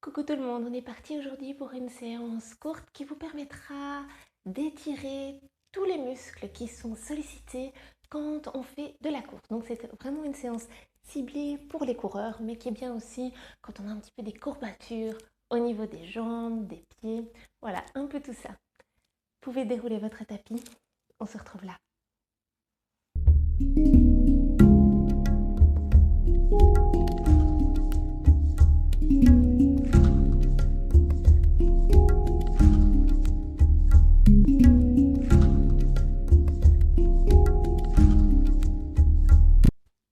Coucou tout le monde, on est parti aujourd'hui pour une séance courte qui vous permettra d'étirer tous les muscles qui sont sollicités quand on fait de la course. Donc c'est vraiment une séance ciblée pour les coureurs, mais qui est bien aussi quand on a un petit peu des courbatures au niveau des jambes, des pieds. Voilà, un peu tout ça. Vous pouvez dérouler votre tapis, on se retrouve là.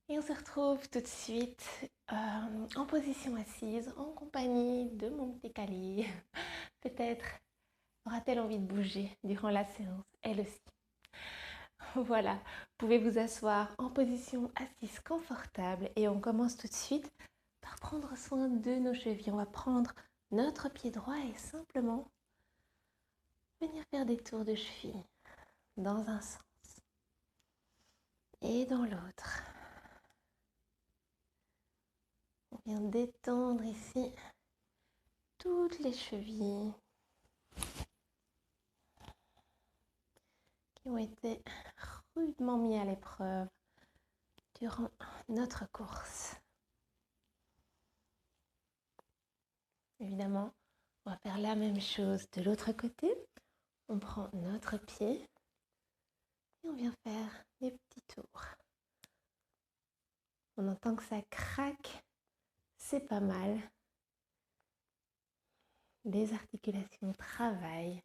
Et on se retrouve tout de suite en position assise, en compagnie de mon petit calier. Peut-être aura-t-elle envie de bouger durant la séance, elle aussi. Voilà, vous pouvez vous asseoir en position assise confortable et on commence tout de suite par prendre soin de nos chevilles. On va prendre notre pied droit et simplement venir faire des tours de cheville dans un sens et dans l'autre. On vient détendre ici toutes les chevilles qui ont été rudement mis à l'épreuve durant notre course. Évidemment, on va faire la même chose de l'autre côté. On prend notre pied et on vient faire des petits tours. On entend que ça craque, c'est pas mal. Les articulations travaillent.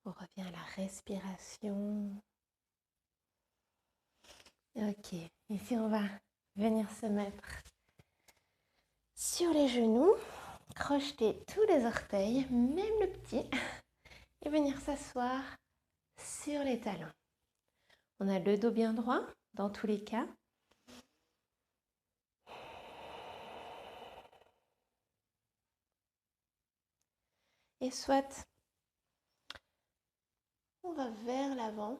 On revient à la respiration. Ok, ici on va venir se mettre sur les genoux, crocheter tous les orteils, même le petit, et venir s'asseoir sur les talons. On a le dos bien droit dans tous les cas. Et soit on va vers l'avant.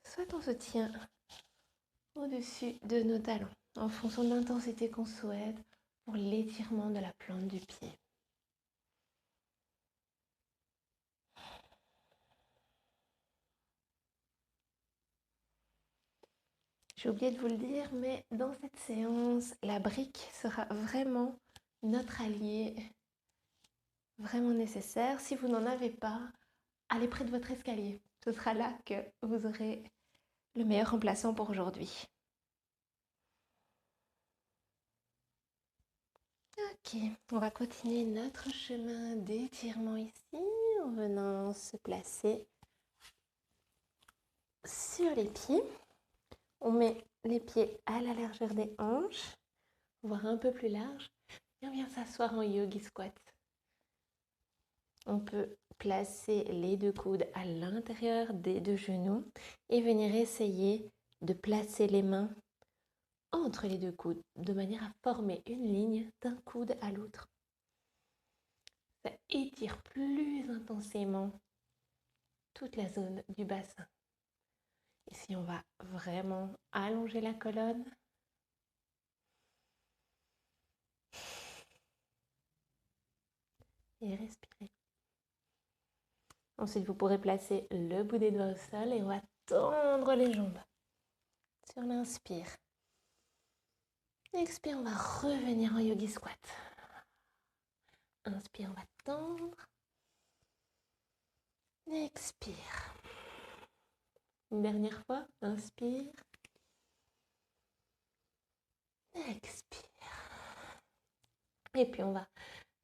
Soit on se tient au-dessus de nos talons en fonction de l'intensité qu'on souhaite pour l'étirement de la plante du pied. J'ai oublié de vous le dire, mais dans cette séance, la brique sera vraiment notre allié, vraiment nécessaire. Si vous n'en avez pas, allez près de votre escalier. Ce sera là que vous aurez le meilleur remplaçant pour aujourd'hui. Ok, on va continuer notre chemin d'étirement ici en venant se placer sur les pieds. On met les pieds à la largeur des hanches, voire un peu plus large, et on vient s'asseoir en yogi squat. On peut placer les deux coudes à l'intérieur des deux genoux et venir essayer de placer les mains entre les deux coudes de manière à former une ligne d'un coude à l'autre. Ça étire plus intensément toute la zone du bassin. Ici, on va vraiment allonger la colonne. Et respirer. Ensuite, vous pourrez placer le bout des doigts au sol et on va tendre les jambes. Sur l'inspire. Expire, on va revenir en yogi squat. Inspire, on va tendre. Expire. Une dernière fois, inspire. Expire. Et puis on va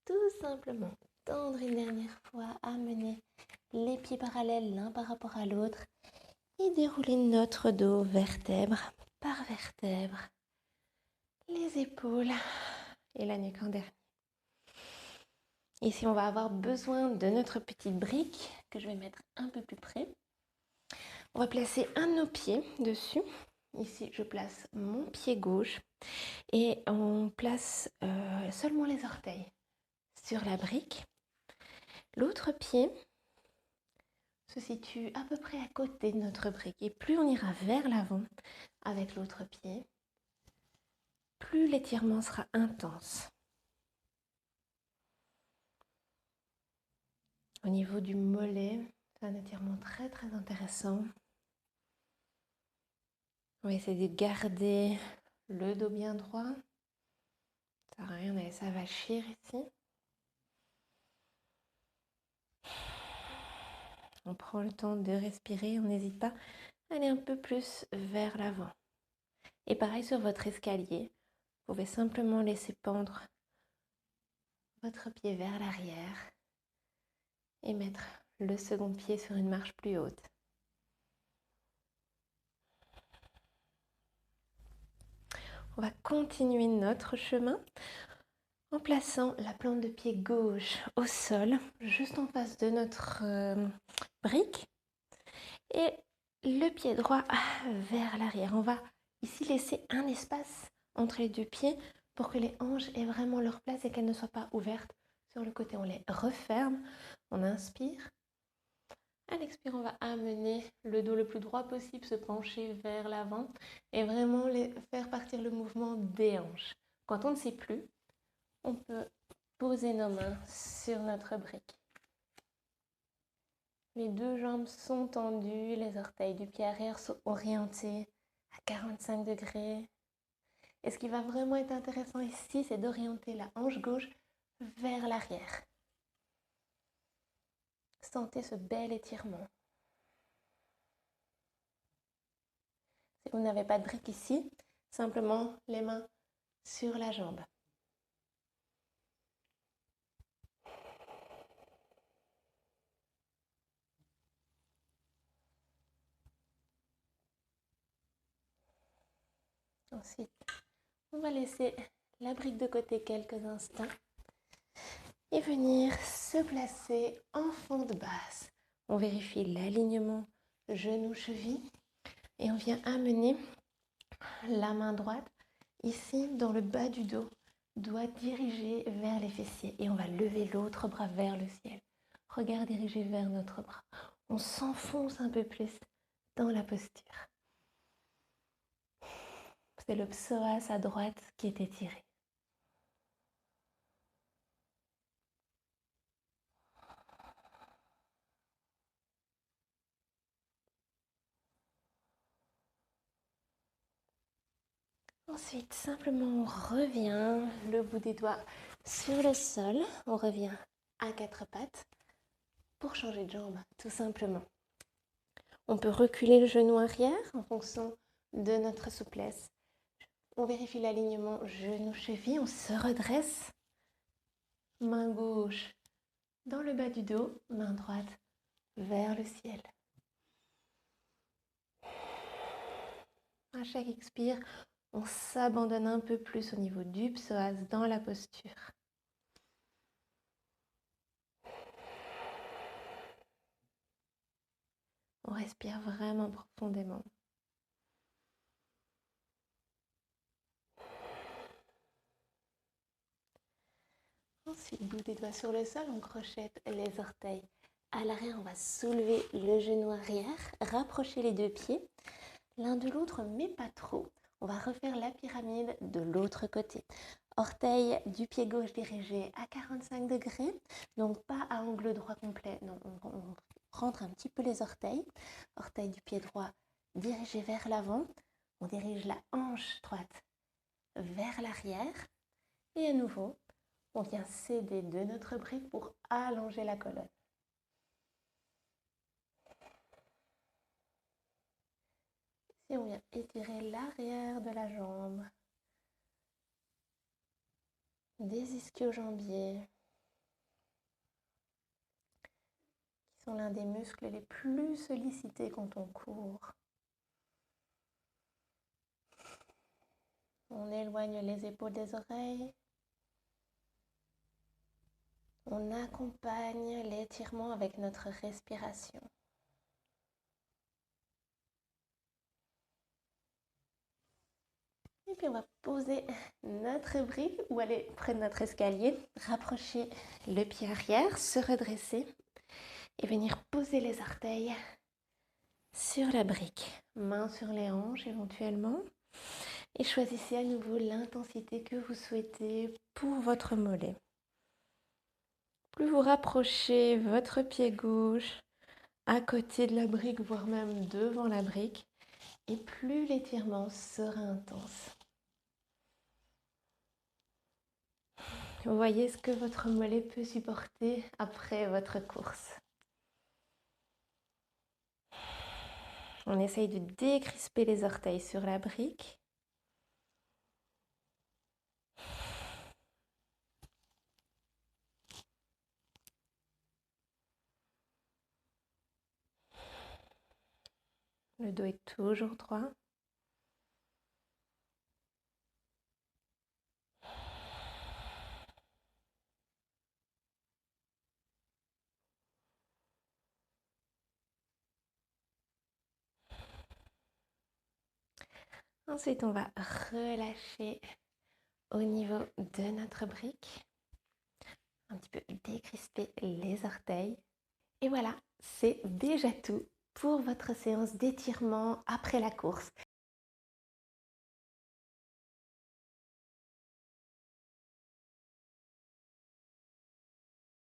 tout simplement tendre une dernière fois, amener les pieds parallèles l'un par rapport à l'autre et dérouler notre dos vertèbre par vertèbre, les épaules et la nuque en dernier. Ici, on va avoir besoin de notre petite brique que je vais mettre un peu plus près. On va placer un de nos pieds dessus Ici, je place mon pied gauche et on place seulement les orteils sur la brique. L'autre pied se situe à peu près à côté de notre brique. Et plus on ira vers l'avant avec l'autre pied, plus l'étirement sera intense. Au niveau du mollet, c'est un étirement très très intéressant. On va essayer de garder le dos bien droit. Ça sert à rien d'aller s'avachir ici. On prend le temps de respirer, on n'hésite pas à aller un peu plus vers l'avant. Et pareil sur votre escalier, vous pouvez simplement laisser pendre votre pied vers l'arrière et mettre le second pied sur une marche plus haute. On va continuer notre chemin en plaçant la plante de pied gauche au sol, juste en face de notre brique, et le pied droit vers l'arrière. On va ici laisser un espace entre les deux pieds pour que les hanches aient vraiment leur place et qu'elles ne soient pas ouvertes sur le côté. On les referme, on inspire. À l'expire, on va amener le dos le plus droit possible, se pencher vers l'avant et vraiment faire partir le mouvement des hanches. Quand on ne sait plus, on peut poser nos mains sur notre brique. Les deux jambes sont tendues, les orteils du pied arrière sont orientés à 45 degrés. Et ce qui va vraiment être intéressant ici, c'est d'orienter la hanche gauche vers l'arrière. Sentez ce bel étirement. Si vous n'avez pas de brique ici, simplement les mains sur la jambe. Ensuite, on va laisser la brique de côté quelques instants et venir se placer en fente basse. On vérifie l'alignement genou-cheville et on vient amener la main droite ici dans le bas du dos, doigt dirigé vers les fessiers et on va lever l'autre bras vers le ciel. Regard dirigé vers notre bras. On s'enfonce un peu plus dans la posture. C'est le psoas à droite qui est étiré. Ensuite, simplement on revient le bout des doigts sur le sol. On revient à quatre pattes pour changer de jambe, tout simplement. On peut reculer le genou arrière en fonction de notre souplesse. On vérifie l'alignement genou-cheville, on se redresse. Main gauche dans le bas du dos, main droite vers le ciel. À chaque expire, on s'abandonne un peu plus au niveau du psoas dans la posture. On respire vraiment profondément. Ensuite, bout des doigts sur le sol, on crochette les orteils. À l'arrière, on va soulever le genou arrière, rapprocher les deux pieds, l'un de l'autre, mais pas trop. On va refaire la pyramide de l'autre côté. Orteil du pied gauche dirigé à 45 degrés, donc pas à angle droit complet. Non, on rentre un petit peu les orteils. Orteil du pied droit dirigé vers l'avant. On dirige la hanche droite vers l'arrière. Et à nouveau, on vient s'aider de notre brique pour allonger la colonne. Si on vient étirer l'arrière de la jambe, des ischio-jambiers, qui sont l'un des muscles les plus sollicités quand on court. On éloigne les épaules des oreilles. On accompagne l'étirement avec notre respiration. Et puis on va poser notre brique ou aller près de notre escalier, rapprocher le pied arrière, se redresser et venir poser les orteils sur la brique. Mains sur les hanches éventuellement. Et choisissez à nouveau l'intensité que vous souhaitez pour votre mollet. Plus vous rapprochez votre pied gauche à côté de la brique, voire même devant la brique, et plus l'étirement sera intense. Vous voyez ce que votre mollet peut supporter après votre course. On essaye de décrisper les orteils sur la brique. Le dos est toujours droit. Ensuite, on va relâcher au niveau de notre brique. Un petit peu décrisper les orteils. Et voilà, c'est déjà tout pour votre séance d'étirement après la course.